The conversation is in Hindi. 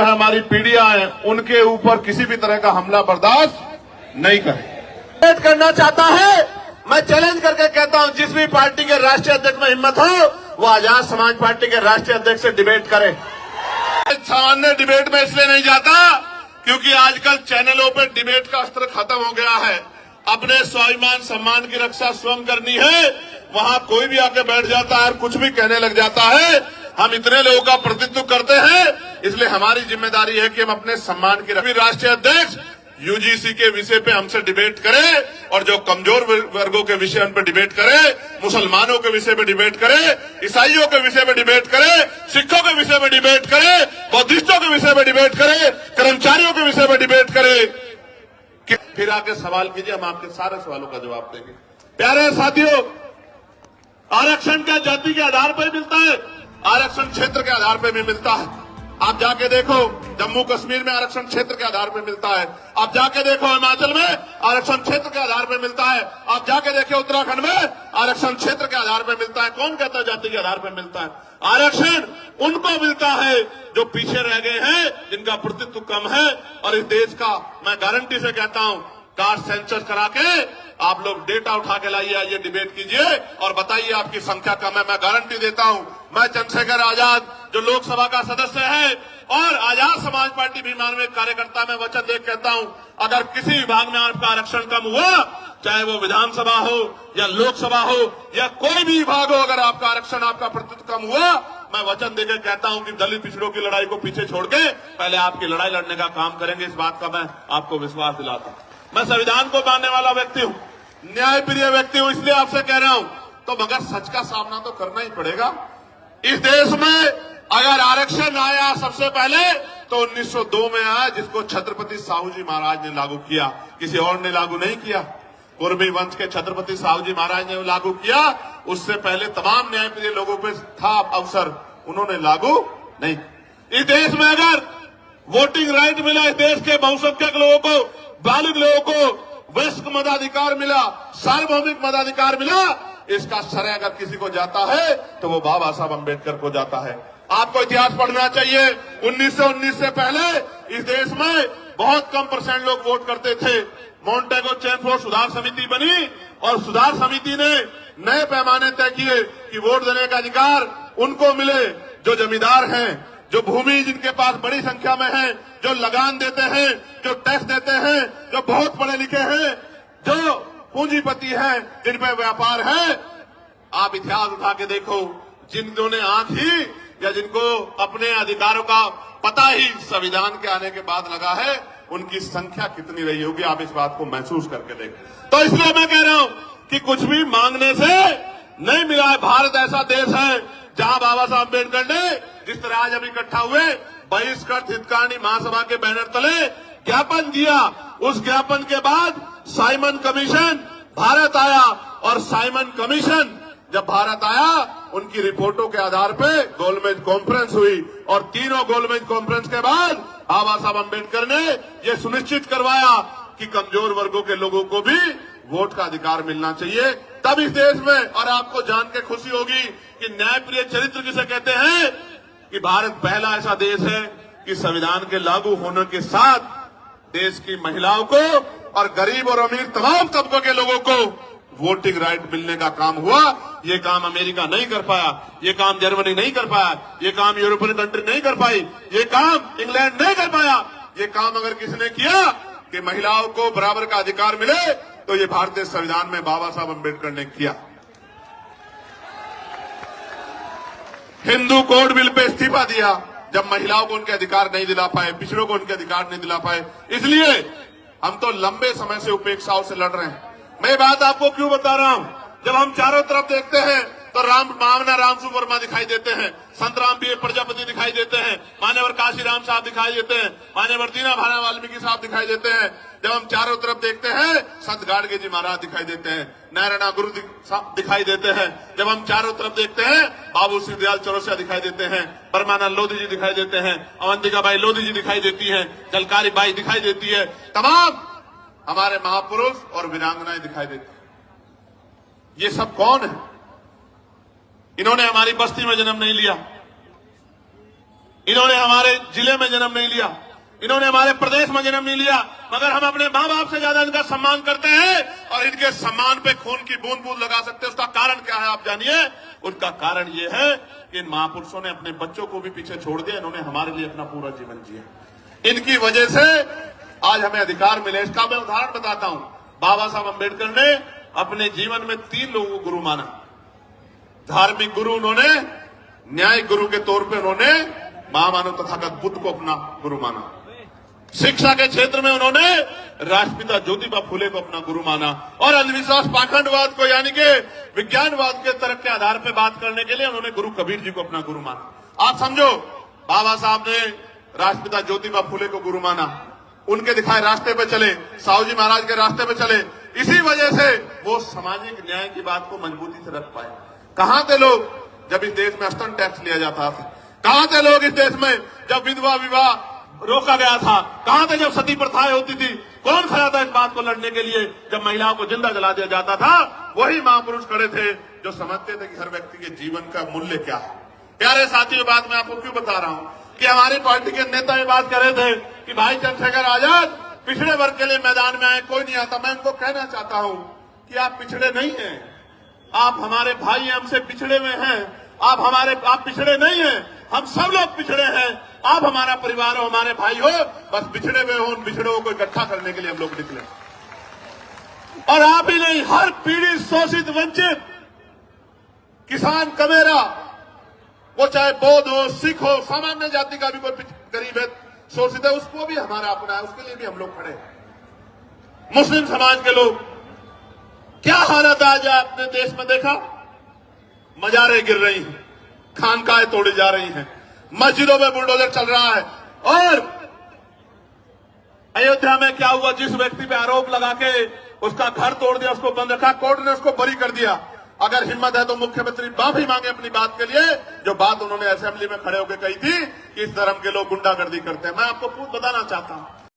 में हमारी पीढ़ियां हैं, उनके ऊपर किसी भी तरह का हमला बर्दाश्त नहीं करें। करना चाहता है, मैं चैलेंज करके कहता हूं, जिस भी पार्टी के राष्ट्रीय अध्यक्ष में हिम्मत हो वो आजाद समाज पार्टी के राष्ट्रीय अध्यक्ष से डिबेट करे। सामान्य डिबेट में इसलिए नहीं जाता क्योंकि आजकल चैनलों पर डिबेट का अस्त्र खत्म हो गया है। अपने स्वाभिमान सम्मान की रक्षा स्वयं करनी है, वहां कोई भी आके बैठ जाता है और कुछ भी कहने लग जाता है। हम इतने लोगों का प्रतिनिधित्व करते हैं, इसलिए हमारी जिम्मेदारी है कि हम अपने सम्मान की रक्षा। राष्ट्रीय अध्यक्ष यूजीसी के विषय पे हमसे डिबेट करे और जो कमजोर वर्गों के विषय उन पर डिबेट करे, मुसलमानों के विषय पे डिबेट करे, ईसाइयों के विषय पे डिबेट करे, सिखों के विषय में डिबेट करे, बौद्धिस्टों के विषय में डिबेट करे, कर्मचारियों के विषय में डिबेट करे। फिर आके सवाल कीजिए, हम आपके सारे सवालों का जवाब देंगे। प्यारे साथियों, आरक्षण क्या जाति के आधार पर मिलता है? आरक्षण क्षेत्र के आधार पर भी मिलता है। आप जाके देखो, जम्मू कश्मीर में आरक्षण क्षेत्र के आधार पर मिलता है। आप जाके देखो, हिमाचल में आरक्षण क्षेत्र के आधार पर मिलता है। आप जाके देखो, उत्तराखंड में आरक्षण क्षेत्र के आधार पर मिलता है। कौन कहता है जाति के आधार पर मिलता है? आरक्षण उनको मिलता है जो पीछे रह गए हैं, जिनका प्रतिनिधित्व कम है। और इस देश का मैं गारंटी से कहता हूं, कास्ट सेंसस करा के आप लोग डेटा उठा के लाइए, आइए डिबेट कीजिए और बताइए आपकी संख्या कम है। मैं गारंटी देता हूं, मैं चंद्रशेखर आजाद जो लोकसभा का सदस्य है और आजाद समाज पार्टी भीमान में कार्यकर्ता में वचन दे कहता हूं, अगर किसी विभाग में आपका आरक्षण कम हुआ, चाहे वो विधानसभा हो या लोकसभा हो या कोई भी विभाग हो, अगर आपका आरक्षण आपका प्रतिशत कम हुआ, मैं वचन देकर कहता हूं कि दलित पिछड़ों की लड़ाई को पीछे छोड़ के पहले आपकी लड़ाई लड़ने का काम करेंगे। इस बात का मैं आपको विश्वास दिलाता हूं। मैं संविधान को मानने वाला व्यक्ति हूं, न्यायप्रिय व्यक्ति हूं, इसलिए आपसे कह रहा हूं। तो मगर सच का सामना तो करना ही पड़ेगा। इस देश में अगर आरक्षण आया सबसे पहले तो 1902 में आया, जिसको छत्रपति साहू जी महाराज ने लागू किया, किसी और ने लागू नहीं किया। कुर्मी वंश के छत्रपति साहू जी महाराज ने लागू किया, उससे पहले तमाम न्यायप्रिय लोगों पे था अवसर, उन्होंने लागू नहीं। इस देश में अगर वोटिंग राइट मिला, इस देश के बहुसंख्यक लोगों को, बालिग लोगों को वयस्क मताधिकार मिला, सार्वभौमिक मताधिकार मिला, इसका श्रेय अगर किसी को जाता है तो वो बाबा साहब अम्बेडकर को जाता है। आपको इतिहास पढ़ना चाहिए। 1919 से पहले इस देश में बहुत कम % लोग वोट करते थे। मॉन्टेगो चैनफोर्ड सुधार समिति बनी और सुधार समिति ने नए पैमाने तय किए कि वोट देने का अधिकार उनको मिले जो जमींदार हैं, जो भूमि जिनके पास बड़ी संख्या में है, जो लगान देते हैं, जो टैक्स देते हैं, जो बहुत पढ़े लिखे हैं, जो पूंजीपति हैं, जिन पर व्यापार है। आप इतिहास उठा के देखो, जिन्होंने ने आंख ही या जिनको अपने अधिकारों का पता ही संविधान के आने के बाद लगा है, उनकी संख्या कितनी रही होगी, आप इस बात को महसूस करके देखें। तो इसलिए मैं कह रहा हूं कि कुछ भी मांगने से नहीं मिला है। भारत ऐसा देश है जहां बाबा साहब अम्बेडकर ने जिस तरह आज हम इकट्ठा हुए, बहिष्कृत हितकारिणी महासभा के बैनर तले ज्ञापन दिया। उस ज्ञापन के बाद साइमन कमीशन भारत आया और साइमन कमीशन जब भारत आया, उनकी रिपोर्टों के आधार पर गोलमेज कॉन्फ्रेंस हुई और तीनों गोलमेज कॉन्फ्रेंस के बाद बाबा साहब अम्बेडकर ने यह सुनिश्चित करवाया कि कमजोर वर्गों के लोगों को भी वोट का अधिकार मिलना चाहिए। तब इस देश में, और आपको जान के खुशी होगी कि न्यायप्रिय चरित्र जिसे कहते हैं, कि भारत पहला ऐसा देश है कि संविधान के लागू होने के साथ देश की महिलाओं को और गरीब और अमीर तमाम तबकों के लोगों को वोटिंग राइट मिलने का काम हुआ। ये काम अमेरिका नहीं कर पाया, ये काम जर्मनी नहीं कर पाया, ये काम यूरोपियन कंट्री नहीं कर पाई, ये काम इंग्लैंड नहीं कर पाया। ये काम अगर किसने किया कि महिलाओं को बराबर का अधिकार मिले, तो ये भारतीय संविधान में बाबा साहब अम्बेडकर ने किया। हिंदू कोड बिल पे इस्तीफा दिया जब महिलाओं को उनके अधिकार नहीं दिला पाए, पिछड़ों को उनके अधिकार नहीं दिला पाए। इसलिए हम तो लंबे समय से उपेक्षाओं से लड़ रहे हैं। मैं बात आपको क्यों बता रहा हूं? जब हम चारों तरफ देखते हैं तो माननीय रामसु वर्मा दिखाई देते हैं, संत राम बी प्रजापति दिखाई देते हैं, मान्यवर काशीराम साहब दिखाई देते हैं, मान्यवर दीना भाना वाल्मीकि साहब दिखाई देते हैं। जब हम चारों तरफ देखते हैं, संत गाडगे जी महाराज दिखाई देते हैं, नारायणा गुरु दिखाई देते हैं। जब हम चारों तरफ देखते हैं, बाबू श्री दयाल चौरसिया दिखाई देते हैं, परमानंद लोधी जी दिखाई देते हैं, अवंतिका बाई लोधी जी दिखाई देती है, जलकारी बाई दिखाई देती है, तमाम हमारे महापुरुष और वीरांगनाएं दिखाई देती हैं। ये सब कौन है? इन्होंने हमारी बस्ती में जन्म नहीं लिया, इन्होंने हमारे जिले में जन्म नहीं लिया, इन्होंने हमारे प्रदेश में जन्म नहीं लिया, मगर हम अपने मां बाप से ज्यादा इनका सम्मान करते हैं और इनके सम्मान पे खून की बूंद बूंद लगा सकते हैं। उसका कारण क्या है आप जानिए। उनका कारण ये है कि इन महापुरुषों ने अपने बच्चों को भी पीछे छोड़ दिया, इन्होंने हमारे लिए अपना पूरा जीवन जिया। इनकी वजह से आज हमें अधिकार मिले। इसका मैं उदाहरण बताता हूं। बाबा साहब अम्बेडकर ने अपने जीवन में 3 लोगों को गुरु माना। धार्मिक गुरु उन्होंने, न्यायिक गुरु के तौर पे उन्होंने महामानव तथागत बुद्ध को अपना गुरु माना। शिक्षा के क्षेत्र में उन्होंने राष्ट्रपिता ज्योतिबा फुले को अपना गुरु माना और अंधविश्वास पाखंडवाद को यानी कि विज्ञानवाद के तर्क के आधार पर बात करने के लिए उन्होंने गुरु कबीर जी को अपना गुरु माना। आप समझो, बाबा साहब ने राष्ट्रपिता ज्योतिबा फुले को गुरु माना, उनके दिखाए रास्ते पे चले, साहू जी महाराज के रास्ते पे चले। इसी वजह से वो सामाजिक न्याय की बात को मजबूती से रख पाए। कहां थे लोग जब इस देश में स्तन टैक्स लिया जाता था? कहां थे लोग इस देश में जब विधवा विवाह रोका गया था? कहां थे जब सती प्रथाएं होती थी? कौन खड़ा था इस बात को लड़ने के लिए जब महिलाओं को जिंदा जला दिया जाता था? वही महापुरुष खड़े थे जो समझते थे कि हर व्यक्ति के जीवन का मूल्य क्या है। प्यारे साथियों, बात मैं आपको क्यों बता रहा हूं कि हमारी पार्टी के नेता ये बात कर रहे थे कि भाई चंद्रशेखर आजाद पिछड़े वर्ग के लिए मैदान में आए, कोई नहीं आता। मैं उनको कहना चाहता हूं कि आप पिछड़े नहीं हैं, आप हमारे भाई हैं, हमसे पिछड़े हुए हैं। आप पिछड़े नहीं हैं, हम सब लोग पिछड़े हैं। आप हमारा परिवार हो, हमारे भाई हो, बस पिछड़े हुए हो, उन पिछड़ों को इकट्ठा करने के लिए हम लोग निकले। और आप ही नहीं, हर पीड़ित, शोषित, वंचित, किसान, कमेरा, वो चाहे बौद्ध हो, सिख हो, सामान्य जाति का भी कोई गरीब है, शोषित है, उसको भी हमारा अपना है, उसके लिए भी हम लोग खड़े हैं। मुस्लिम समाज के लोग, क्या हालत आज आपने देश में देखा? मजारें गिर रही हैं, खानकाहें तोड़ी जा रही हैं, मस्जिदों में बुलडोजर चल रहा है। और अयोध्या में क्या हुआ? जिस व्यक्ति पे आरोप लगा के उसका घर तोड़ दिया, उसको बंद रखा, कोर्ट ने उसको बरी कर दिया। अगर हिम्मत है तो मुख्यमंत्री माफी मांगे अपनी बात के लिए, जो बात उन्होंने असेंबली में खड़े होकर कही थी कि इस धर्म के लोग गुंडागर्दी करते हैं। मैं आपको खुद बताना चाहता हूं,